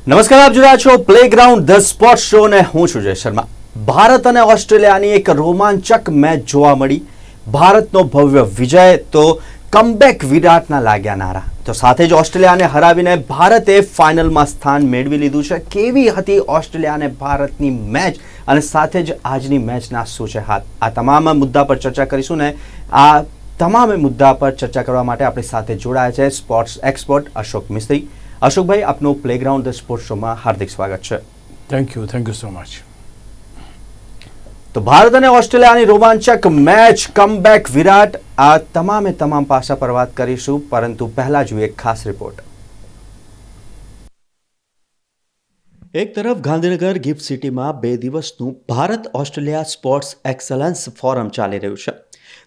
નમસ્કાર, આપ જોઈ રહ્યા છો પ્લેગ્રાઉન્ડ ધ સ્પોર્ટ્સ શો ને હું છું જય શર્મા. ભારત અને ઓસ્ટ્રેલિયાની એક રોમાંચક મેચ જોવા મળી. ભારતનો ભવ્ય વિજય તો કમબેક વિરાટના લાગ્યા નારા. તો સાથે જ ઓસ્ટ્રેલિયાને હરાવીને ભારતે ફાઇનલમાં સ્થાન મેળવી લીધું છે. કેવી હતી ઓસ્ટ્રેલિયા અને ભારતની મેચ અને સાથે જ આજની મેચના શું છે હાથ, આ તમામ મુદ્દા પર ચર્ચા કરીશું ને આ તમામ મુદ્દા પર ચર્ચા કરવા માટે આપણી સાથે જોડાયા છે સ્પોર્ટ્સ એક્સપર્ટ અશોક મિસ્ત્રી. અશોકભાઈ, આપનું પ્લેગ્રાઉન્ડ ધ સ્પોર્ટ્સ શોમાં હાર્દિક સ્વાગત છે. Thank you so much. તો ભારત અને ઓસ્ટ્રેલિયાની રોમાંચક મેચ, કમબેક વિરાટ, આ તમામ પાસા પર વાત કરીશું, પરંતુ પહેલા જોઈએ ખાસ રિપોર્ટ. એક તરફ ગાંધીનગર ગિફ્ટ સિટીમાં 2 દિવસનું Bharat Australia sports excellence forum ચાલી રહ્યું છે.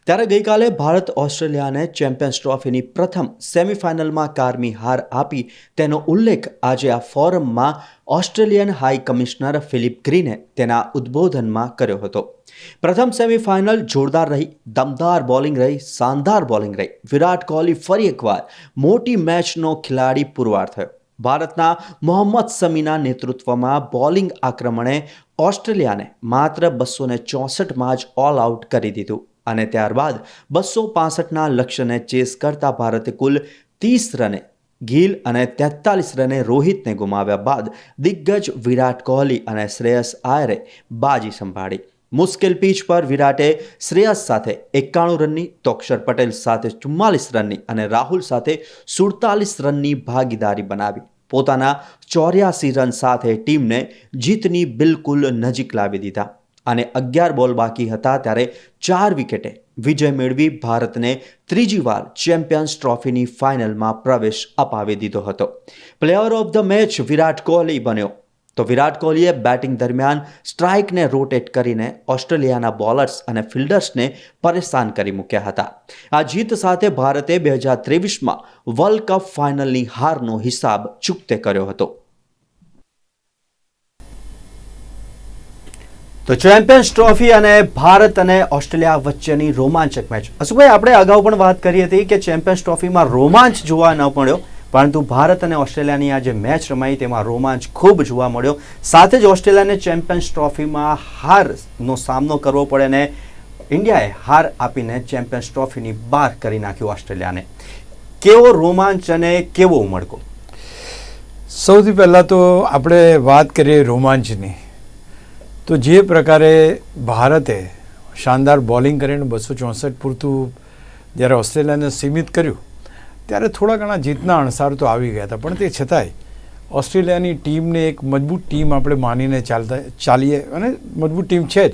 ત્યારે ગઈકાલે ભારત ઓસ્ટ્રેલિયાને ચેમ્પિયન્સ ટ્રોફીની પ્રથમ સેમીફાઇનલમાં કારમી હાર આપી તેનો ઉલ્લેખ આજે આ ફોરમમાં ઓસ્ટ્રેલિયન હાઈ કમિશનર ફિલિપ ગ્રીને તેના ઉદ્બોધનમાં કર્યો હતો. પ્રથમ સેમીફાઇનલ જોરદાર રહી, દમદાર બોલિંગ રહી, શાનદાર બોલિંગ રહી. વિરાટ કોહલી ફરી એકવાર મોટી મેચનો ખેલાડી પુરવાર થયો. ભારતના મોહમ્મદ શમીના નેતૃત્વમાં બોલિંગ આક્રમણે ઓસ્ટ્રેલિયાને માત્ર 264માં જ ઓલ આઉટ કરી દીધું અને ત્યારબાદ 265ના લક્ષ્યને ચેસ કરતા ભારતે કુલ 30 રને ગિલ અને 43 રને રોહિતને ગુમાવ્યા બાદ દિગ્ગજ વિરાટ કોહલી અને શ્રેયસ આયરે બાજી સંભાળી. મુશ્કેલ પીચ પર વિરાટે શ્રેયસ સાથે 91 રનની, તો અક્ષર પટેલ સાથે 44 રનની અને રાહુલ સાથે 47 રનની ભાગીદારી બનાવી પોતાના 84 રન સાથે ટીમને જીતની બિલકુલ નજીક લાવી દીધા અને 11 બોલ બાકી હતા ત્યારે 4 વિકેટે વિજય મેળવી ભારતને ત્રીજી વાર ચેમ્પિયન્સ ટ્રોફીની ફાઇનલમાં પ્રવેશ અપાવી દીધો હતો. Player of the match Virat Kohli બન્યો. તો વિરાટ કોહલીએ બેટિંગ દરમિયાન સ્ટ્રાઇકને રોટેટ કરીને ઓસ્ટ્રેલિયાના બોલર્સ અને ફિલ્ડર્સને પરેશાન કરી મૂક્યા હતા. આ જીત સાથે ભારતે 2023માં વર્લ્ડ કપ ફાઇનલની હારનો હિસાબ ચૂકતે કર્યો હતો. તો ચેમ્પિયન્સ ટ્રોફી અને ભારત અને ઓસ્ટ્રેલિયા વચ્ચેની રોમાંચક મેચ. અશુભાઈ, આપણે અગાઉ પણ વાત કરી હતી કે ચેમ્પિયન્સ ટ્રોફીમાં રોમાંચ જોવા ન મળ્યો, પરંતુ ભારત અને ઓસ્ટ્રેલિયાની આ જે મેચ રમાઈ તેમાં રોમાંચ ખૂબ જોવા મળ્યો. સાથે જ ઓસ્ટ્રેલિયાને ચેમ્પિયન્સ ટ્રોફીમાં હારનો સામનો કરવો પડે અને ઇન્ડિયાએ હાર આપીને ચેમ્પિયન્સ ટ્રોફીની બહાર કરી નાખ્યું ઓસ્ટ્રેલિયાને. કેવો રોમાંચ અને કેવો ઉમળકો? સૌથી પહેલાં તો આપણે વાત કરીએ રોમાંચની, તો જે પ્રકારે ભારતે શાનદાર બોલિંગ કરીને 264 પૂરતું જ્યારે ઓસ્ટ્રેલિયાને સીમિત કર્યું ત્યારે થોડા ઘણા જીતના અણસાર તો આવી ગયા હતા, પણ તે છતાંય ઓસ્ટ્રેલિયાની ટીમને એક મજબૂત ટીમ આપણે માનીને ચાલીએ અને મજબૂત ટીમ છે જ,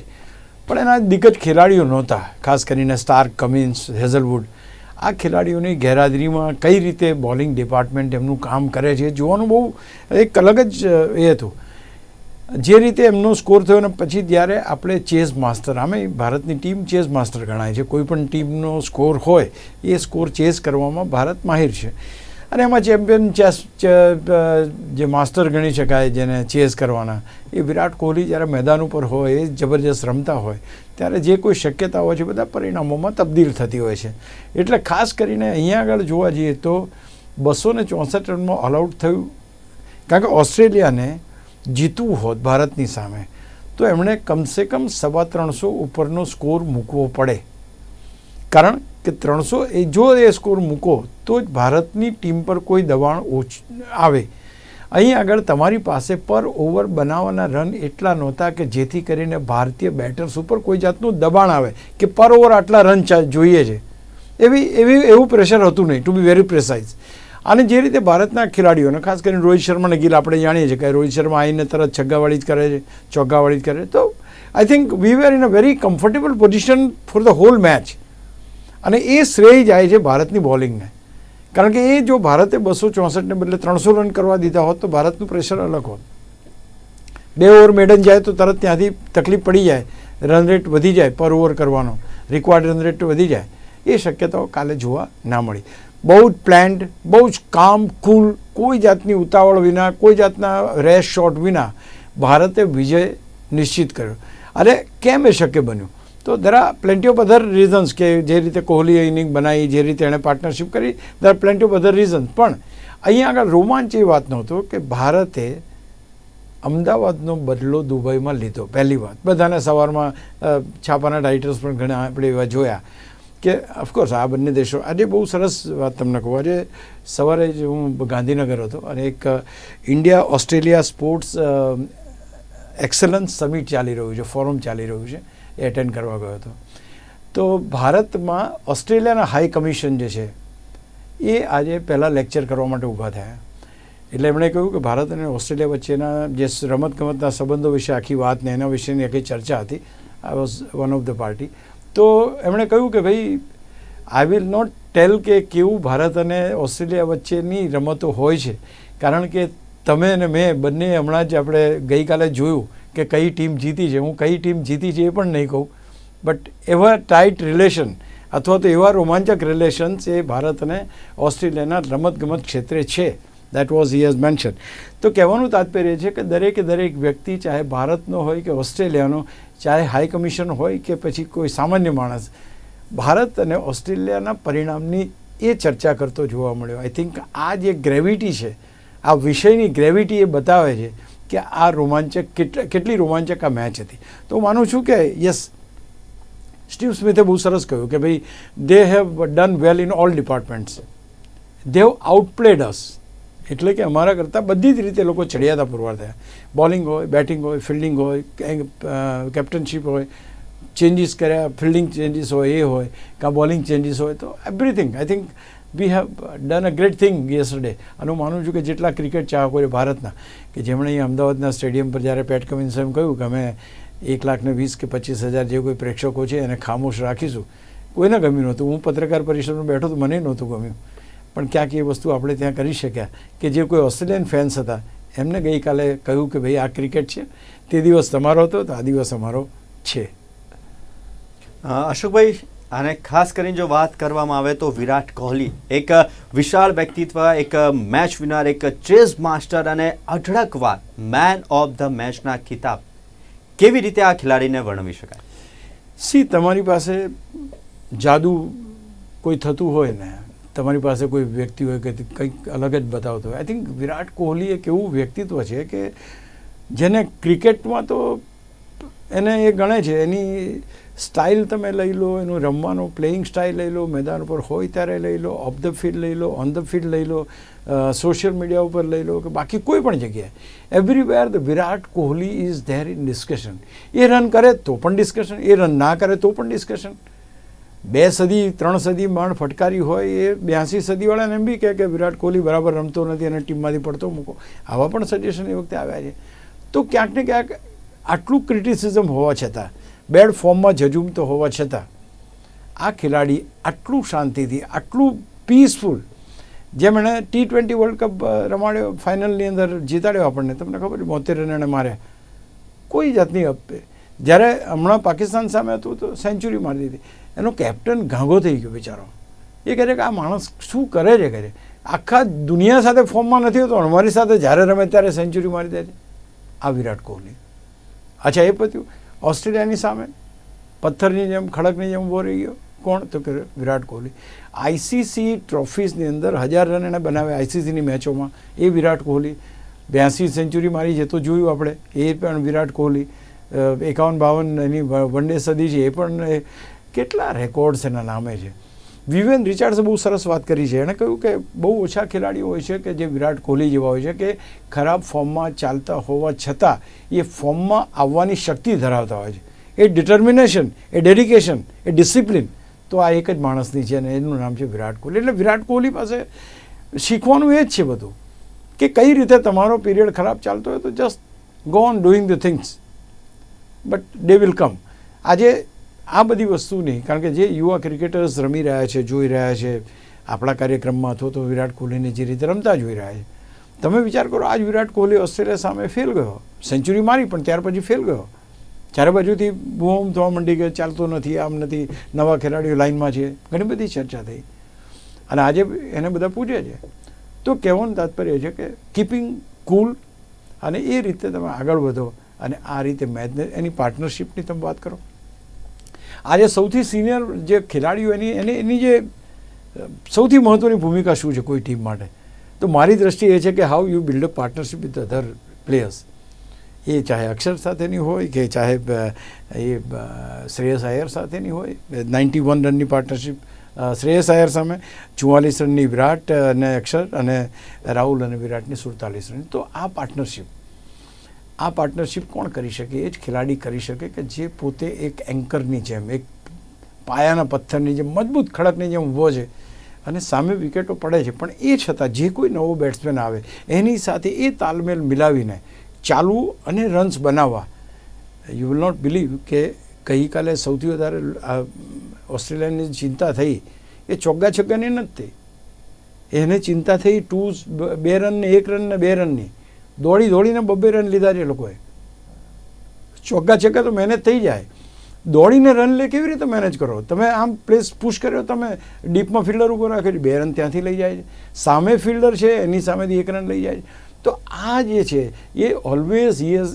પણ એના દિગ્ગજ ખેલાડીઓ નહોતા. ખાસ કરીને સ્ટાર્ક, કમિન્સ, હેઝલવુડ, આ ખેલાડીઓની ગેરહાજરીમાં કઈ રીતે બોલિંગ ડિપાર્ટમેન્ટ એમનું કામ કરે છે જોવાનું બહુ એક અલગ જ એ હતું. જે રીતે એમનો સ્કોર થયો ને પછી જ્યારે આપણે ચેસ માસ્ટર, આમે ભારતની ટીમ ચેસ માસ્ટર ગણાય છે. કોઈ પણ ટીમનો સ્કોર હોય એ સ્કોર ચેસ કરવામાં ભારત માહિર છે અને એમાં ચેમ્પિયન ચેસ જે માસ્ટર ગણી શકાય જેને ચેસ કરવાના એ વિરાટ કોહલી જ્યારે મેદાન ઉપર હોય, એ જબરજસ્ત રમતા હોય ત્યારે જે કોઈ શક્યતાઓ છે બધા પરિણામોમાં તબદીલ થતી હોય છે. એટલે ખાસ કરીને અહીંયા આગળ જોવા જઈએ તો 264 રનમાં ઓલ આઉટ થયું, કારણ કે ઓસ્ટ્રેલિયાને જીતવું હોત ભારતની સામે તો એમણે કમસે કમ 350 ઉપરનો સ્કોર મૂકવો પડે, કારણ કે 300 જો એ સ્કોર મૂકો તો જ ભારતની ટીમ પર કોઈ દબાણ આવે. અહીં આગળ તમારી પાસે પર ઓવર બનાવવાના રન એટલા નહોતા કે જેથી કરીને ભારતીય બેટર્સ ઉપર કોઈ જાતનું દબાણ આવે કે પર ઓવર આટલા રન જોઈએ છે, એવું પ્રેશર હતું નહીં, ટુ બી વેરી પ્રેસાઇઝ. અને જે રીતે ભારતના ખેલાડીઓને ખાસ કરીને રોહિત શર્મા અને ગિલ આપણે જાણીએ છીએ કે રોહિત શર્મા આવીને તરત છગ્ગાવાળી જ કરે છે, ચોગ્ગાવાળી જ કરે, તો I think we were in a very comfortable position for the whole match. અને એ શ્રેય જાય છે ભારતની બોલિંગને, કારણ કે એ જો ભારતે 264ને બદલે 300 રન કરવા દીધા હોત તો ભારતનું પ્રેશર અલગ હોત. 2 ઓવર મેડન જાય તો તરત ત્યાંથી તકલીફ પડી જાય, રન રેટ વધી જાય, પર ઓવર કરવાનો રિક્વાયર્ડ રન રેટ વધી જાય. એ શક્યતાઓ કાલે જોવા ના મળી. બહુ જ પ્લાન્ડ, બહુ જ કામ, કુલ, કોઈ જાતની ઉતાવળ વિના, કોઈ જાતના રેશ શોટ વિના ભારતે વિજય નિશ્ચિત કર્યો. અને કેમ એ શક્ય બન્યું? તો there are plenty of other reasons કે જે રીતે કોહલીએ ઇનિંગ બનાવી, જે રીતે એણે પાર્ટનરશિપ કરી, there are plenty of other reasons. પણ અહીંયા આગળ રોમાંચ એ વાત નહોતો કે ભારતે અમદાવાદનો બદલો દુબઈમાં લીધો. પહેલી વાત બધાને સવારમાં છાપાના ટાઇટલ્સ પણ ઘણા આપણે એવા જોયા કે ઓફકોર્સ આ બંને દેશો. આજે બહુ સરસ વાત તમને કહું, આજે સવારે જ હું ગાંધીનગર હતો અને એક India Australia sports excellence summit ચાલી રહ્યું છે, ફોરમ ચાલી રહ્યું છે, એ એટેન્ડ કરવા ગયો હતો. તો ભારતમાં ઓસ્ટ્રેલિયાના હાઈ કમિશન જે છે એ આજે પહેલાં લેક્ચર કરવા માટે ઊભા થયા. એટલે એમણે કહ્યું કે ભારત અને ઓસ્ટ્રેલિયા વચ્ચેના જે રમતગમતના સંબંધો વિશે આખી વાત ને એના વિશેની આખી ચર્ચા હતી. I was one of the party. તો એમણે કહ્યું કે ભાઈ આઈ વિલ નોટ ટેલ કે કેવું ભારત અને ઓસ્ટ્રેલિયા વચ્ચેની રમતો હોય છે, કારણ કે તમે અને મેં બંને હમણાં જ આપણે ગઈકાલે જોયું કે કઈ ટીમ જીતી છે. હું કઈ ટીમ જીતી છે એ પણ નહીં કહું, બટ એવા ટાઇટ રિલેશન અથવા તો એવા રોમાંચક રિલેશન્સ એ ભારત અને ઓસ્ટ્રેલિયાના રમતગમત ક્ષેત્રે છે. That was he has mention. તો કહેવાનું તાત્પર્ય છે કે દરેકે દરેક વ્યક્તિ, ચાહે ભારતનો હોય કે ઓસ્ટ્રેલિયાનો, ચાહે હાઈ કમિશન હોય કે પછી કોઈ સામાન્ય માણસ, ભારત અને ઓસ્ટ્રેલિયાના પરિણામની એ ચર્ચા કરતો જોવા મળ્યો. આઈ થિંક આ જે ગ્રેવિટી છે, આ વિષયની ગ્રેવિટી એ બતાવે છે કે આ રોમાંચક કેટલી રોમાંચક આ મેચ હતી. તો હું માનું છું કે યસ, સ્ટીવ સ્મિથે બહુ સરસ કહ્યું કે ભાઈ they have done well in all departments, they have outplayed us. એટલે કે અમારા કરતાં બધી જ રીતે લોકો ચડિયાતા પુરવાર થયા. બોલિંગ હોય, બેટિંગ હોય, ફિલ્ડિંગ હોય, કેપ્ટનશીપ હોય, ચેન્જીસ કર્યા, ફિલ્ડિંગ ચેન્જીસ હોય, એ હોય કાં બોલિંગ ચેન્જીસ હોય, તો everything I think we have done a great thing yesterday. અને હું માનું છું કે જેટલા ક્રિકેટ ચાહકોએ ભારતના, કે જેમણે અહીંયા અમદાવાદના સ્ટેડિયમ પર જ્યારે પેટ કમિન્સે એમ કહ્યું કે અમે 1,20,000 કે 25,000 જે કોઈ પ્રેક્ષકો છે એને ખામોશ રાખીશું, કોઈને ગમ્યું નહોતું. હું પત્રકાર પરિષદમાં બેઠો તો મને નહોતું ગમ્યું, પણ ક્યાંક એ વસ્તુ આપણે ત્યાં કરી શક્યા કે જે કોઈ ઓસ્ટ્રેલિયન ફેન્સ હતા એમને ગઈકાલે કહ્યું કે ભાઈ આ ક્રિકેટ છે, તે દિવસ તમારો હતો તો આ દિવસ અમારો છે. અશોકભાઈ, અને ખાસ કરીને જો વાત કરવામાં આવે તો વિરાટ કોહલી એક વિશાળ વ્યક્તિત્વ, એક મેચ વિનર, એક ચેસ માસ્ટર અને અઢળકવાર મેન ઓફ ધ મેચના ખિતાબ, કેવી રીતે આ ખેલાડીને વર્ણવી શકાય? સી, તમારી પાસે જાદુ કોઈ થતું હોય ને, તમારી પાસે કોઈ વ્યક્તિ હોય કે કંઈક અલગ જ બતાવતો હોય. આઈ થિંક વિરાટ કોહલી એક એવું વ્યક્તિત્વ છે કે જેને ક્રિકેટમાં તો એને એ ગણે છે, એની સ્ટાઇલ તમે લઈ લો, એનું રમવાનું પ્લેઇંગ સ્ટાઇલ લઈ લો, મેદાન ઉપર હોય ત્યારે લઈ લો, ઓફ ધ ફિલ્ડ લઈ લો, ઓન ધ ફિલ્ડ લઈ લો, સોશિયલ મીડિયા ઉપર લઈ લો કે બાકી કોઈ પણ જગ્યાએ, everywhere the Virat Kohli is there in discussion. A run કરે તો પણ ડિસ્કશન, એ રન ના કરે તો પણ ડિસ્કશન. 2 સદી 3 સદી માંડ ફટકારી હોય એ 82 સદીવાળાને એમ બી કહે કે વિરાટ કોહલી બરાબર રમતો નથી અને ટીમમાંથી પડતો મૂકો. આવા પણ સજેશન એ વખતે આવ્યા છે. તો ક્યાંક ને ક્યાંક આટલું ક્રિટિસિઝમ હોવા છતાં, બેડ ફોર્મમાં જજુમતો હોવા છતાં, આ ખેલાડી આટલું શાંતિથી, આટલું પીસફુલ, જેમ એણે T20 વર્લ્ડ કપ રમાડ્યો, ફાઇનલની અંદર જીતાડ્યો આપણને, તમને ખબર 72 રન એણે માર્યા, કોઈ જાતની જ્યારે હમણાં પાકિસ્તાન સામે હતું તો સેન્ચુરી મારી દીધી. એનો કેપ્ટન ગાંગો થઈ ગયો બિચારો. એ કહે છે કે આ માણસ શું કરે છે, કહે છે આખા દુનિયા સાથે ફોર્મમાં નથી હોતો, અમારી સાથે જ્યારે રમે ત્યારે સેન્ચુરી મારી દે છે આ વિરાટ કોહલી. અચ્છા, એ પત્યું. ઓસ્ટ્રેલિયાની સામે પથ્થરની જેમ, ખડકની જેમ ઊભો રહી ગયો. કોણ? તો કે વિરાટ કોહલી. ICC ટ્રોફીઝની અંદર 1000 રન એણે બનાવ્યા ICCની મેચોમાં, એ વિરાટ કોહલી. 82 સેન્ચુરી મારી છે તો જોયું આપણે, એ પણ વિરાટ કોહલી. 51-52 એની વન ડે સદી છે, એ પણ કેટલા રેકોર્ડ્સ એના નામે છે. વિવેન રિચાર્ડ્સે બહુ સરસ વાત કરી છે. એણે કહ્યું કે બહુ ઓછા ખેલાડીઓ હોય છે કે જે વિરાટ કોહલી જેવા હોય છે કે ખરાબ ફોર્મમાં ચાલતા હોવા છતાં એ ફોર્મમાં આવવાની શક્તિ ધરાવતા હોય છે. એ ડિટર્મિનેશન, એ ડેડિકેશન, એ ડિસિપ્લિન, તો આ એક જ માણસની છે અને એનું નામ છે વિરાટ કોહલી. એટલે વિરાટ કોહલી પાસે શીખવાનું એ જ છે બધું, કે કઈ રીતે તમારો પીરિયડ ખરાબ ચાલતો હોય તો just go on doing the things, but day will come. આજે આ બધી વસ્તુ નહીં, કારણ કે જે યુવા ક્રિકેટર્સ રમી રહ્યા છે, જોઈ રહ્યા છે આપણા કાર્યક્રમમાં, અથવા તો વિરાટ કોહલીને જે રીતે રમતા જોઈ રહ્યા છે, તમે વિચાર કરો, આજ વિરાટ કોહલી ઓસ્ટ્રેલિયા સામે ફેલ ગયો, સેન્ચુરી મારી પણ ત્યાર પછી ફેલ ગયો. ચારે બાજુથી બૂમ થવા માંડી કે ચાલતો નથી, આમ નથી, નવા ખેલાડીઓ લાઇનમાં છે, ઘણી બધી ચર્ચા થઈ. અને આજે એને બધા પૂછે છે. તો કહેવાનું તાત્પર્ય છે કે કીપિંગ કૂલ, અને એ રીતે તમે આગળ વધો, અને આ રીતે મેચને એની પાર્ટનરશિપની તમે વાત કરો. આજે સૌથી સિનિયર જે ખેલાડીઓ એની જે સૌથી મહત્ત્વની ભૂમિકા શું છે કોઈ ટીમ માટે, તો મારી દ્રષ્ટિએ એ છે કે how you build a partnership with other players. એ ચાહે અક્ષર સાથેની હોય કે ચાહે શ્રેયસ અય્યર સાથેની હોય. 91 રનની પાર્ટનરશિપ શ્રેયસ અય્યર સામે, 44 રનની વિરાટ અને અક્ષર, અને રાહુલ અને વિરાટની 47 રન. તો આ પાર્ટનરશિપ કોણ કરી શકે? એ જ ખેલાડી કરી શકે કે જે પોતે એક એન્કરની જેમ, એક પાયાના પથ્થરની જેમ, મજબૂત ખડકની જેમ ઊભો છે અને સામે વિકેટો પડે છે, પણ એ છતાં જે કોઈ નવો બેટ્સમેન આવે એની સાથે એ તાલમેલ મિલાવીને ચાલવું અને રન્સ બનાવવા. યુ વિલ નોટ બિલીવ કે ગઈકાલે સૌથી વધારે ઓસ્ટ્રેલિયાની ચિંતા થઈ એ ચોગ્ગા છગ્ગાની નથી. એને ચિંતા થઈ 2 રન ને 1 રન ને 2 રનની. દોડીને 2 રન લીધા છે એ લોકોએ. ચોગ્ગા છગ્ગા તો મહેનત થઈ જાય, દોડીને રન લે કેવી રીતે મેનેજ કરો? તમે આમ પ્લેસ પુશ કર્યો, તમે ડીપમાં ફિલ્ડર ઉપર રાખે છે, 2 રન ત્યાંથી લઈ જાય છે. સામે ફિલ્ડર છે એની સામેથી 1 રન લઈ જાય છે. તો આ જે છે એ always he has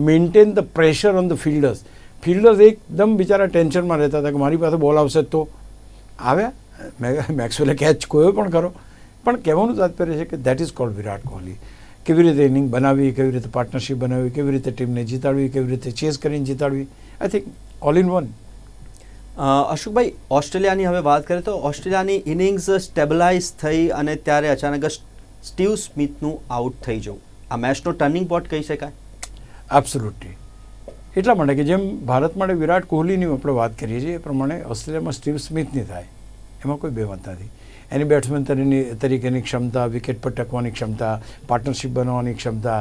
maintain the pressure on the fielders. Fielders એકદમ બિચારા ટેન્શનમાં રહેતા હતા કે મારી પાસે બોલ આવશે તો આવ્યા. મેક્સવેલે કેચ કોયો પણ કરો, પણ કહેવાનું તાત્પર્ય છે કે that is called Virat Kohli. કેવી રીતે ઇનિંગ બનાવવી, કેવી રીતે પાર્ટનરશિપ બનાવવી, કેવી રીતે ટીમને જીતાડવી, કેવી રીતે ચેસ કરીને જીતાડવી. I think all in one. અશોકભાઈ, ઓસ્ટ્રેલિયાની હવે વાત કરીએ તો ઓસ્ટ્રેલિયાની ઇનિંગ્સ સ્ટેબલાઇઝ થઈ અને ત્યારે અચાનક સ્ટીવ સ્મિથનું આઉટ થઈ જવું આ મેચનો ટર્નિંગ પોઈન્ટ કહી શકાય? એબ્સોલ્યુટલી. એટલા માટે કે જેમ ભારત માટે વિરાટ કોહલીની આપણે વાત કરીએ છીએ એ પ્રમાણે ઓસ્ટ્રેલિયામાં સ્ટીવ સ્મિથની થાય એમાં કોઈ બેમત નથી. એની બેટ્સમેન તરીકેની ક્ષમતા, વિકેટ પર ટકવાની ક્ષમતા, પાર્ટનરશિપ બનાવવાની ક્ષમતા,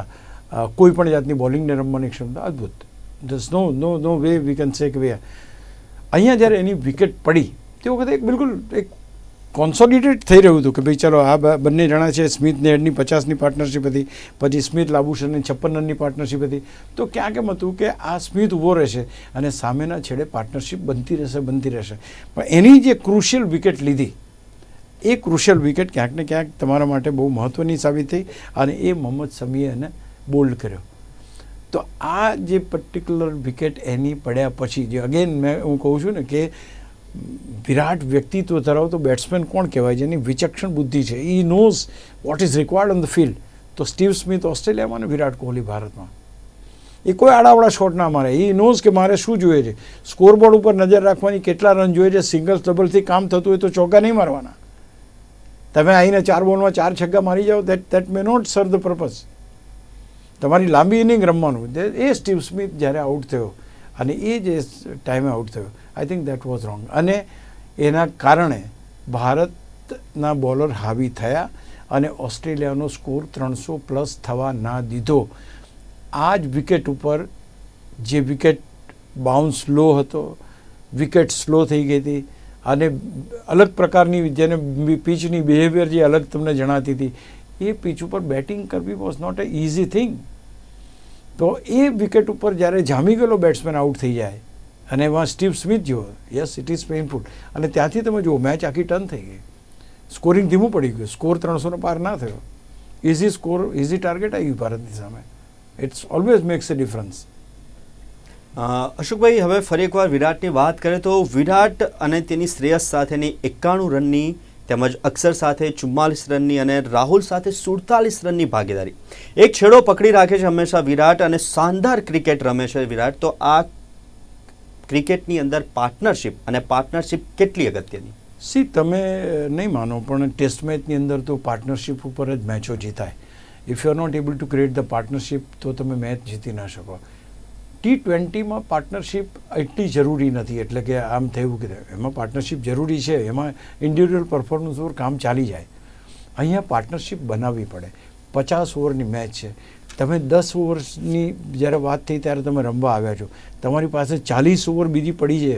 કોઈ પણ જાતની બોલિંગને રમવાની ક્ષમતા અદ્ભુત. Thus no way we can say કે વે. અહીંયા જ્યારે એની વિકેટ પડી તે વખતે બિલકુલ એક કોન્સોલિડેટ થઈ રહ્યું હતું કે ભાઈ ચલો આ બંને જણા છે. સ્મિથને હેડની 50ની પાર્ટનરશિપ હતી, પછી સ્મિથ લાબુશનની 56 રનની પાર્ટનરશિપ હતી. તો ક્યાંક એમ હતું કે આ સ્મિથ ઊભો રહેશે અને સામેના છેડે પાર્ટનરશિપ બનતી રહેશે. પણ એની જે ક્રુશિયલ વિકેટ લીધી એ ક્રુશિયલ વિકેટ ક્યાંક ને ક્યાંક તમારા માટે બહુ મહત્ત્વની સાબિત થઈ અને એ મોહમ્મદ શમીએ એને બોલ્ડ કર્યો. તો આ જે પર્ટિક્યુલર વિકેટ એની પડ્યા પછી જે અગેન હું કહું છું ને કે વિરાટ વ્યક્તિત્વ ધરાવતો બેટ્સમેન કોણ કહેવાય? જેની વિચક્ષણ બુદ્ધિ છે. He knows what is required on the field. તો સ્ટીવ સ્મિથ ઓસ્ટ્રેલિયામાં અને વિરાટ કોહલી ભારતમાં. એ કોઈ આડાવડા શોટ ના મારે. ઈ નોઝ કે મારે શું જોઈએ છે. સ્કોરબોર્ડ ઉપર નજર રાખવાની, કેટલા રન જોઈએ છે. સિંગલ્સ ડબલથી કામ થતું હોય તો ચોગ્ગા નહીં મારવાના. તમે આવીને 4 બોલમાં 4 છગ્ગા મારી જાઓ, that may not serve the purpose. તમારી લાંબી ઇનિંગ રમવાનું. એ સ્ટીવ સ્મિથ જ્યારે આઉટ થયો અને એ જે ટાઈમે આઉટ થયો, I think that was wrong. અને એના કારણે ભારતના બોલર હાવી થયા અને ઓસ્ટ્રેલિયાનો સ્કોર 300+ થવા ના દીધો. આ જ વિકેટ ઉપર જે વિકેટ બાઉન્સ સ્લો હતો, વિકેટ સ્લો થઈ ગઈ હતી અને અલગ પ્રકારની જેને પીચની બિહેવિયર જે અલગ તમને જણાતી હતી, એ પીચ ઉપર બેટિંગ કરવી was not a easy thing. તો એ વિકેટ ઉપર જ્યારે જામી ગયેલો બેટ્સમેન આઉટ થઈ જાય અને એમાં સ્ટીવ સ્મિથ જેવો, યસ ઇટ ઇઝ પેઇનફુલ. અને ત્યાંથી તમે જુઓ મેચ આખી ટર્ન થઈ ગઈ. સ્કોરિંગ ધીમું પડી ગયું. સ્કોર 300 પાર ના થયો. ઇઝી સ્કોર, ઇઝી ટાર્ગેટ આવી ગયું ભારતની સામે. It's always makes a difference. અશોકભાઈ, હવે ફરી એકવાર વિરાટની વાત કરીએ તો વિરાટ અને તેની શ્રેયસ સાથેની 91 રનની તેમજ અક્ષર સાથે 44 રનની અને રાહુલ સાથે 47 રનની ભાગીદારી એક છેડો પકડી રાખે છે હંમેશા વિરાટ અને શાનદાર ક્રિકેટ રમે છે વિરાટ. તો આ ક્રિકેટની અંદર પાર્ટનરશિપ કેટલી અગત્યની? સી, તમે નહીં માનો પણ ટેસ્ટ મેચની અંદર તો પાર્ટનરશિપ ઉપર જ મેચો જીતાય. If you are not able to create the partnership તો તમે મેચ જીતી ના શકો. T20માં પાર્ટનરશિપ એટલી જરૂરી નથી. એટલે કે આમ થયું કે એમાં પાર્ટનરશિપ જરૂરી છે, એમાં ઇન્ડિવિડ્યુઅલ પરફોર્મન્સ ઉપર કામ ચાલી જાય. અહીંયા પાર્ટનરશિપ બનાવવી પડે. 50 ઓવરની મેચ છે. તમે 10 ઓવર્સની જ્યારે વાત થઈ ત્યારે તમે રમવા આવ્યા છો. તમારી પાસે 40 ઓવર બીજી પડી છે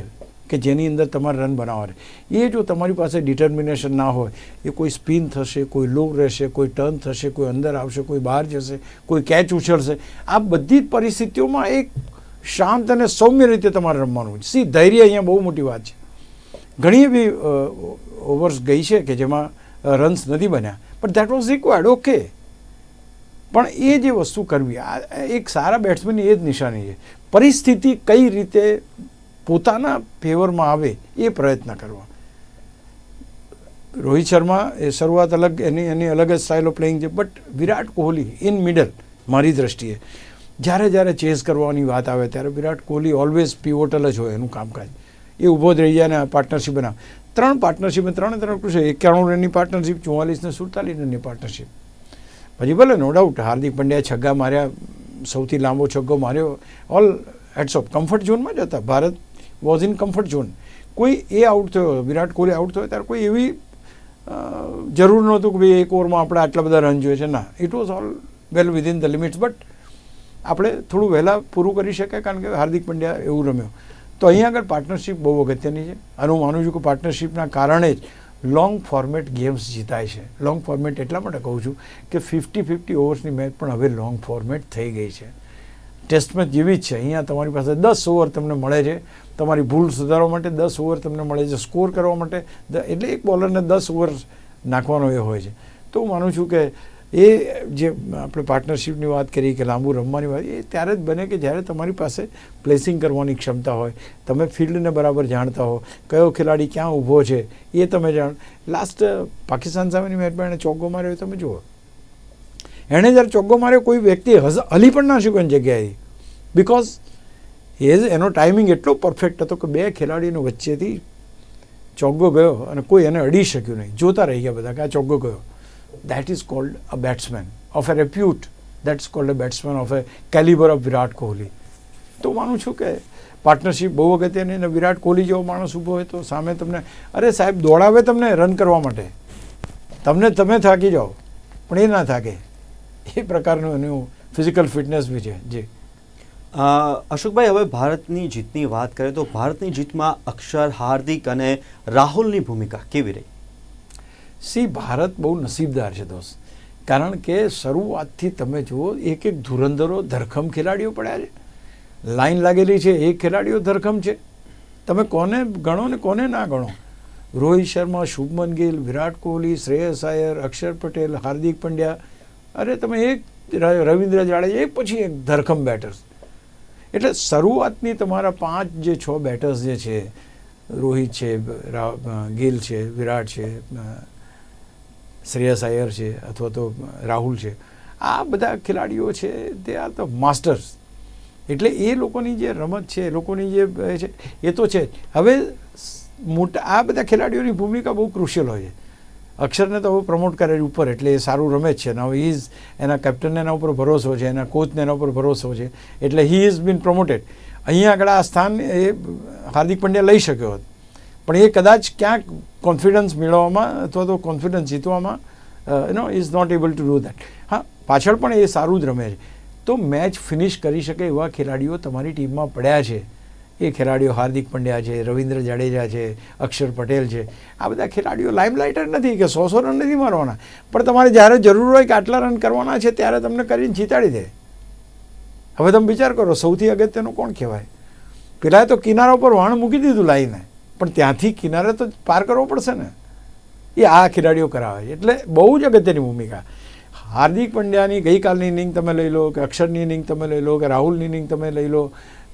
કે જેની અંદર તમારે રન બનાવવા. એ જો તમારી પાસે ડિટર્મિનેશન ના હોય, એ કોઈ સ્પિન થશે, કોઈ લો રહેશે, કોઈ ટર્ન થશે, કોઈ અંદર આવશે, કોઈ બહાર જશે, કોઈ કેચ ઉછળશે. આ બધી જ પરિસ્થિતિઓમાં એક શાંત અને સૌમ્ય રીતે તમારે રમવાનું છે. સી, ધૈર્ય અહીંયા બહુ મોટી વાત છે. ઘણી એવી ઓવર્સ ગઈ છે કે જેમાં રન્સ નથી બન્યા, પણ દેટ વોઝ રિક્વાયર્ડ, ઓકે. પણ એ જે વસ્તુ કરવી, એક સારા બેટ્સમેનની એ જ નિશાની છે. પરિસ્થિતિ કઈ રીતે પોતાના ફેવરમાં આવે એ પ્રયત્ન કરવા. રોહિત શર્મા એ શરૂઆત અલગ, એની અલગ જ સ્ટાઇલ ઓફ પ્લેઇંગ છે. But Virat Kohli in middle મારી દ્રષ્ટિએ જ્યારે જ્યારે ચેઝ કરવાની વાત આવે ત્યારે વિરાટ કોહલી ઓલવેઝ પિવોટલ જ હોય એનું કામકાજ. એ ઊભો જ રહી જાય અને પાર્ટનરશિપ બનાવે. 3 પાર્ટનરશિપ 3 છે, 91 રનની પાર્ટનરશિપ, 44 ને 47 રનની પાર્ટનરશિપ. પછી ભલે નો ડાઉટ હાર્દિક પંડ્યાએ છગ્ગા માર્યા, સૌથી લાંબો છગ્ગો માર્યો, ઓલ હેડ્સ ઓફ. કમ્ફર્ટ ઝોનમાં જ હતા, Bharat was in comfort zone. કોઈ એ આઉટ થયો, વિરાટ કોહલી આઉટ થયો ત્યારે કોઈ એવી જરૂર નહોતું કે ભાઈ એક ઓવરમાં આપણે આટલા બધા રન જોઈએ છે. ના, it was all well within the limits. But આપણે થોડું વહેલા પૂરું કરી શકાય કારણ કે હાર્દિક પંડ્યા એવું રમ્યો. તો અહીંયા આગળ પાર્ટનરશિપ બહુ અગત્યની છે અને હું માનું છું કે પાર્ટનરશિપના કારણે જ લોંગ ફોર્મેટ ગેમ્સ જીતાય છે. લોંગ ફોર્મેટ એટલા માટે કહું છું કે 50-50 ઓવર્સની મેચ પણ હવે લોંગ ફોર્મેટ થઈ ગઈ છે. ટેસ્ટ મેચ જેવી જ છે. અહીંયા તમારી પાસે 10 ઓવર તમને મળે છે, તમારી ભૂલ સુધારવા માટે 10 ઓવર તમને મળે છે, સ્કોર કરવા માટે એટલે એક બોલરને 10 ઓવર નાખવાનો એ હોય છે. તો હું માનું છું કે એ જે આપણે પાર્ટનરશિપની વાત કરી કે લાંબુ રમવાની વાત, એ ત્યારે જ બને કે જ્યારે તમારી પાસે પ્લેસિંગ કરવાની ક્ષમતા હોય, તમે ફિલ્ડને બરાબર જાણતા હો, કયો ખેલાડી ક્યાં ઊભો છે એ તમે જાણ. લાસ્ટ પાકિસ્તાન સામેની મેચમાં એણે ચોગ્ગો માર્યો તમે જુઓ. એણે જ્યારે ચોગ્ગો માર્યો કોઈ વ્યક્તિ હલી પણ ના શક્યો એની જગ્યાએથી, બિકોઝ એનો ટાઈમિંગ એટલો પરફેક્ટ હતો કે 2 ખેલાડીનો વચ્ચેથી ચોગ્ગો ગયો અને કોઈ એને અડી શક્યું નહીં. જોતા રહી ગયા બધા કે આ ચોગ્ગો ગયો. That is called a batsman of a repute. That's called a batsman of a caliber of Virat Kohli. તો માનું છું કે પાર્ટનરશિપ બહુ અગત્યની. અને વિરાટ કોહલી જેવો માણસ ઊભો હોય તો સામે તમને અરે સાહેબ દોડાવે તમને રન કરવા માટે, તમે થાકી જાઓ પણ એ ના થાકે, એ પ્રકારનું એનું ફિઝિકલ ફિટનેસ બી છે. જી અશોકભાઈ, હવે ભારતની જીતની વાત કરીએ તો ભારતની જીતમાં અક્ષર, હાર્દિક અને રાહુલની ભૂમિકા કેવી રહી? ભારત બહુ નસીબદાર છે દોસ્ત, કારણ કે શરૂઆતથી તમે જુઓ એક ધુરંધરો ધરખમ ખેલાડીઓ પડ્યા છે. લાઈન લાગેલી છે, એ ખેલાડીઓ ધરખમ છે. તમે કોને ગણો ને કોને ના ગણો. રોહિત શર્મા, શુભમન ગિલ, વિરાટ કોહલી, શ્રેયસ અય્યર, અક્ષર પટેલ, હાર્દિક પંડ્યા, અરે તમે એક રવિન્દ્ર જાડેજા, એક પછી એક ધરખમ બેટર્સ. એટલે શરૂઆતની તમારા 5-6 બેટર્સ જે છે, રોહિત છે, ગિલ છે, વિરાટ છે, શ્રેયસ અય્યર છે અથવા તો રાહુલ છે, આ બધા ખેલાડીઓ છે તે આર ધ માસ્ટર્સ. એટલે એ લોકોની જે રમત છે, એ લોકોની જે છે એ તો છે. હવે મોટા આ બધા ખેલાડીઓની ભૂમિકા બહુ ક્રુશિયલ હોય છે. અક્ષરને તો હવે પ્રમોટ કરે ઉપર એટલે એ સારું રમે જ છે. હવે એના કેપ્ટનને એના ઉપર ભરોસો છે, એના કોચને એના ઉપર ભરોસો છે, એટલે હી ઇઝ બીન પ્રમોટેડ. અહીંયા આગળ આ સ્થાન એ હાર્દિક પંડ્યા લઈ શક્યો હતો, પણ એ કદાચ ક્યાંક કોન્ફિડન્સ મેળવવામાં અથવા તો કોન્ફિડન્સ જીતવામાં is not able to do that. હા, પાછળ પણ એ સારું જ રમે છે. તો મેચ ફિનિશ કરી શકે એવા ખેલાડીઓ તમારી ટીમમાં પડ્યા છે. એ ખેલાડીઓ હાર્દિક પંડ્યા છે, રવિન્દ્ર જાડેજા છે, અક્ષર પટેલ છે. આ બધા ખેલાડીઓ લાઇમલાઇટર નથી કે 100 રન નથી મારવાના, પણ તમારે જ્યારે જરૂર હોય કે આટલા રન કરવાના છે ત્યારે તમને કરીને જીતાડી દે. હવે તમે વિચાર કરો, સૌથી અગત્યનું કોણ કહેવાય? પેલા તો કિનારા ઉપર વાણ મૂકી દીધું લાઈને, પણ ત્યાંથી કિનારે તો પાર કરવો પડશે ને. એ આ ખેલાડીઓ કરાવે છે. એટલે બહુ જ અગત્યની ભૂમિકા. હાર્દિક પંડ્યાની ગઈકાલની ઇનિંગ તમે લઈ લો, કે અક્ષરની ઇનિંગ તમે લઈ લો, કે રાહુલની ઇનિંગ તમે લઈ લો,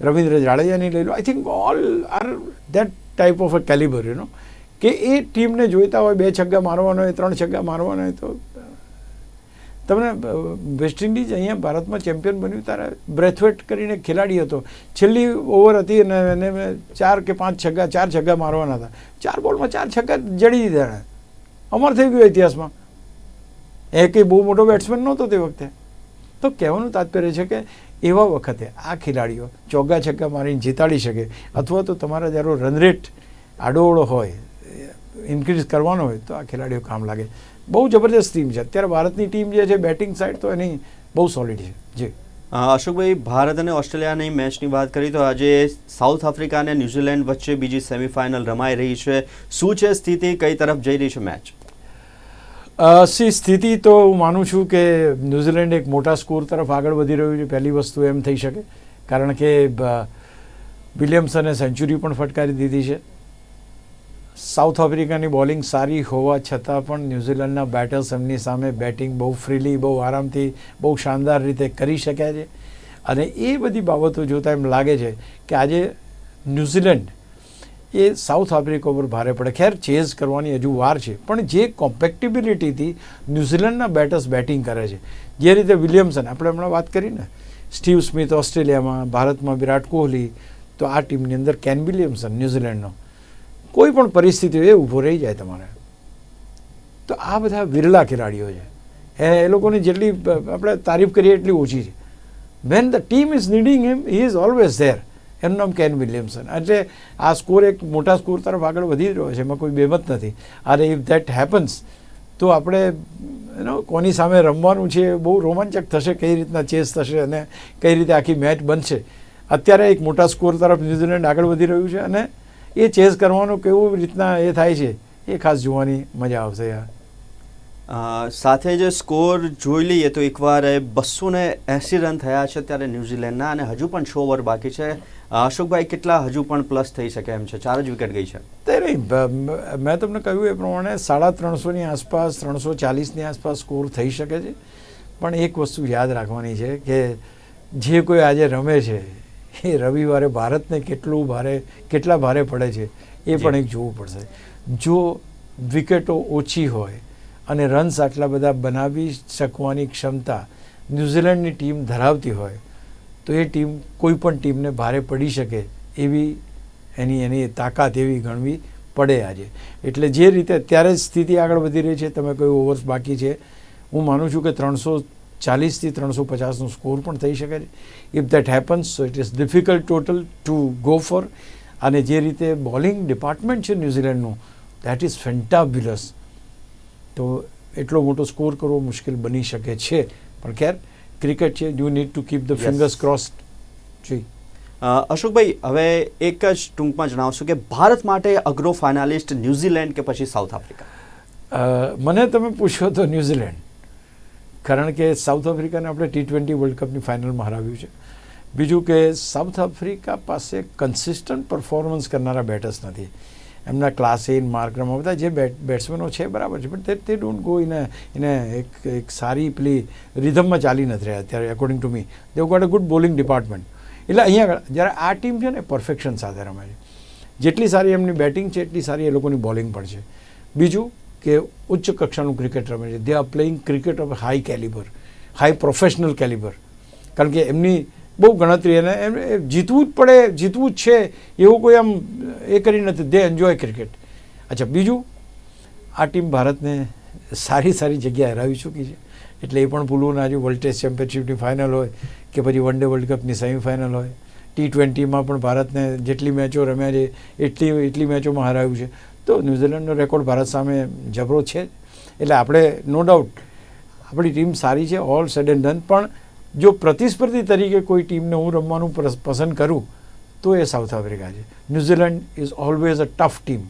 રવિન્દ્ર જાડેજાની લઈ લો, I think all are that type of a calibre, કે એ ટીમને જોઈતા હોય 2 છગ્ગા મારવાનો હોય, 3 છગ્ગા મારવાનો હોય. તો તમને વેસ્ટ ઇન્ડિઝ અહીંયા ભારતમાં ચેમ્પિયન બન્યું ત્યારે બ્રેથવેટ કરીને ખેલાડી હતો. છેલ્લી ઓવર હતી અને એને 4 કે 5 છગ્ગા 4 છગ્ગા મારવાના હતા. 4 બોલમાં 4 છગ્ગા જડી દીધા એણે. અમર થઈ ગયું ઇતિહાસમાં. એ કંઈ બહુ મોટો બેટ્સમેન નહોતો તે વખતે. તો કહેવાનું તાત્પર્ય છે કે એવા વખતે આ ખેલાડીઓ ચોગ્ગા છગ્ગા મારીને જીતાડી શકે, અથવા તો તમારા જ્યારે રન રેટ આડોઅવળો હોય, ઇન્ક્રીઝ કરવાનો હોય, તો આ ખેલાડીઓ કામ લાગે. બહુ જબરદસ્ત ટીમ છે અત્યારે ભારતની ટીમ જે છે. બેટિંગ સાઇડ તો એની બહુ સોલિડ છે. જી અશોકભાઈ, ભારત અને ઓસ્ટ્રેલિયાની મેચની વાત કરી તો આજે સાઉથ આફ્રિકા અને ન્યૂઝીલેન્ડ વચ્ચે બીજી સેમિફાઇનલ રમાઈ રહી છે. શું છે સ્થિતિ, કઈ તરફ જઈ રહી છે મેચ? સ્થિતિ તો હું માનું છું કે ન્યૂઝીલેન્ડ એક મોટા સ્કોર તરફ આગળ વધી રહ્યું છે. પહેલી વસ્તુ એમ થઈ શકે કારણ કે વિલિયમ્સને સેન્ચુરી પણ ફટકારી દીધી છે. સાઉથ આફ્રિકાની બોલિંગ સારી હોવા છતાં પણ ન્યૂઝીલેન્ડના બેટર્સ એમની સામે બેટિંગ બહુ ફ્રીલી, બહુ આરામથી, બહુ શાનદાર રીતે કરી શક્યા છે. અને એ બધી બાબતો જોતાં એમ લાગે છે કે આજે ન્યૂઝીલેન્ડ એ સાઉથ આફ્રિકા ઉપર ભારે પડે. ખેર ચેઝ કરવાની હજુ વાર છે, પણ જે કોમ્પેક્ટિબિલિટીથી ન્યૂઝીલેન્ડના બેટર્સ બેટિંગ કરે છે, જે રીતે વિલિયમ્સન આપણે હમણાં વાત કરી ને સ્ટીવ સ્મિથ ઓસ્ટ્રેલિયામાં, ભારતમાં વિરાટ કોહલી, તો આ ટીમની અંદર કેન વિલિયમસન ન્યૂઝીલેન્ડનો, કોઈ પણ પરિસ્થિતિ હોય એ ઊભો રહી જાય તમારે. તો આ બધા વિરલા ખેલાડીઓ છે, એ લોકોની જેટલી આપણે તારીફ કરીએ એટલી ઓછી છે. When the team is needing him he is always there. એનું નામ કેન વિલિયમસન. એટલે આ સ્કોર એક મોટા સ્કોર તરફ આગળ વધી રહ્યો છે, એમાં કોઈ બેમત નથી. અને ઇફ ધેટ હેપન્સ તો આપણે કોની સામે રમવાનું છે બહુ રોમાંચક થશે, કઈ રીતના ચેસ થશે અને કઈ રીતે આખી મેચ બનશે. અત્યારે એક મોટા સ્કોર તરફ ન્યૂઝીલેન્ડ આગળ વધી રહ્યું છે અને એ ચેસ કરવાનું કેવું રીતના એ થાય છે એ ખાસ જોવાની મજા આવશે યાર. સાથે જે સ્કોર જોઈ લઈએ તો એકવાર 280 રન થયા છે ત્યારે ન્યૂઝીલેન્ડના, અને હજુ પણ 6 ઓવર બાકી છે. અશોકભાઈ, કેટલા હજુ પણ પ્લસ થઈ શકે એમ છે? 4 જ વિકેટ ગઈ છે. તે નહીં, મેં તમને કહ્યું એ પ્રમાણે 350ની આસપાસ, 340ની આસપાસ સ્કોર થઈ શકે છે. પણ એક વસ્તુ યાદ રાખવાની છે કે જે કોઈ આજે રમે છે એ રવિવારે ભારતને કેટલા ભારે પડે છે એ પણ એક જોવું પડશે. જો વિકેટો ઓછી હોય અને રન્સ આટલા બધા બનાવી શકવાની ક્ષમતા ન્યૂઝીલેન્ડની ટીમ ધરાવતી હોય તો એ ટીમ કોઈ પણ ટીમને ભારે પડી શકે એવી એની તાકાત એવી ગણવી પડે આજે. એટલે જે રીતે અત્યારે સ્થિતિ આગળ વધી રહી છે, તમે કયું ઓવર્સ બાકી છે, હું માનું છું કે 340થી 350નો સ્કોર પણ થઈ શકે છે. If that happens so it is difficult total to go for. અને જે રીતે બોલિંગ ડિપાર્ટમેન્ટ છે ન્યૂઝીલેન્ડનું, દેટ ઇઝ ફેન્ટાબ્યુલસ. તો એટલો મોટો સ્કોર કરવો મુશ્કેલ બની શકે છે. પણ ખેર, ક્રિકેટ છે, you need to keep the fingers crossed. જી અશોકભાઈ, હવે એક જ ટૂંકમાં જણાવશો કે ભારત માટે અઘરો ફાઇનાલિસ્ટ ન્યૂઝીલેન્ડ કે પછી સાઉથ આફ્રિકા? મને તમે પૂછો તો ન્યૂઝીલેન્ડ, કારણ કે સાઉથ આફ્રિકાને આપણે T20 વર્લ્ડ કપની ફાઇનલમાં હરાવ્યું છે. બીજું કે સાઉથ આફ્રિકા પાસે કન્સિસ્ટન્ટ પરફોર્મન્સ કરનારા બેટર્સ નથી. એમના ક્લાસીન માર્કરમાં બધા જે બેટ્સમેનો છે બરાબર છે, પણ તે ડોન્ટ ગો એને એક સારી પેલી રિધમમાં ચાલી નથી રહ્યા અત્યારે according to me. They've got a good bowling department. એટલે અહીંયા આગળ જ્યારે આ ટીમ છે ને પરફેક્શન સાથે રમે છે. જેટલી સારી એમની બેટિંગ છે એટલી સારી એ લોકોની બોલિંગ પણ છે. બીજું કે ઉચ્ચ કક્ષાનું ક્રિકેટ રમે છે. They are playing cricket of high calibre, high professional calibre. કારણ કે એમની બહુ ગણતરી, અને એમ જીતવું જ પડે, જીતવું જ છે એવું કોઈ આમ એ કરી નથી. દે એન્જોય ક્રિકેટ. અચ્છા, બીજું આ ટીમ ભારતને સારી જગ્યાએ હરાવી ચૂકી છે. એટલે એ પણ ભૂલવું ના જોઈએ. વર્લ્ડ ટેસ્ટ ચેમ્પિયનશિપની ફાઇનલ હોય કે પછી વન ડે વર્લ્ડ કપની સેમિફાઇનલ હોય, T20માં પણ ભારતને જેટલી મેચો રમ્યા છે એટલી મેચોમાં હરાવ્યું છે. તો ન્યૂઝીલેન્ડનો રેકોર્ડ ભારત સામે જબરો છે. એટલે આપણે નો ડાઉટ આપણી ટીમ સારી છે, ઓલ સેડ એન્ડ ડન. પણ જો પ્રતિસ્પર્ધી તરીકે કોઈ ટીમને હું રમવાનું પસંદ કરું તો એ સાઉથ આફ્રિકા છે. New Zealand is always a tough team.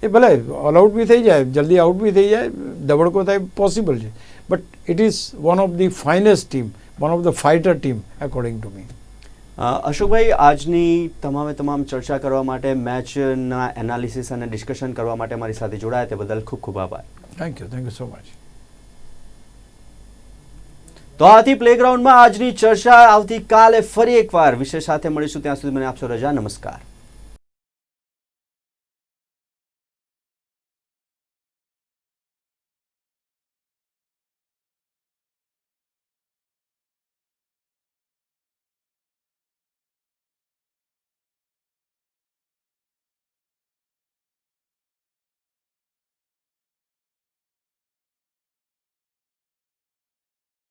એ ભલે ઓલ આઉટ બી થઈ જાય, જલ્દી આઉટ બી થઈ જાય, દબડકો થાય પોસિબલ છે, but it is one of the finest team, one of the fighter team according to me. અશોકભાઈ, આજની તમામ ચર્ચા કરવા માટે, મેચના એનાલિસિસ અને ડિસ્કશન કરવા માટે મારી સાથે જોડાયા તે બદલ ખૂબ ખૂબ આભાર. Thank you so much. તો આથી પ્લેગ્રાઉન્ડમાં આજની ચર્ચા. આવતીકાલે ફરી એકવાર વિષય સાથે મળીશું. ત્યાં સુધી મને આપશો રજા. નમસ્કાર.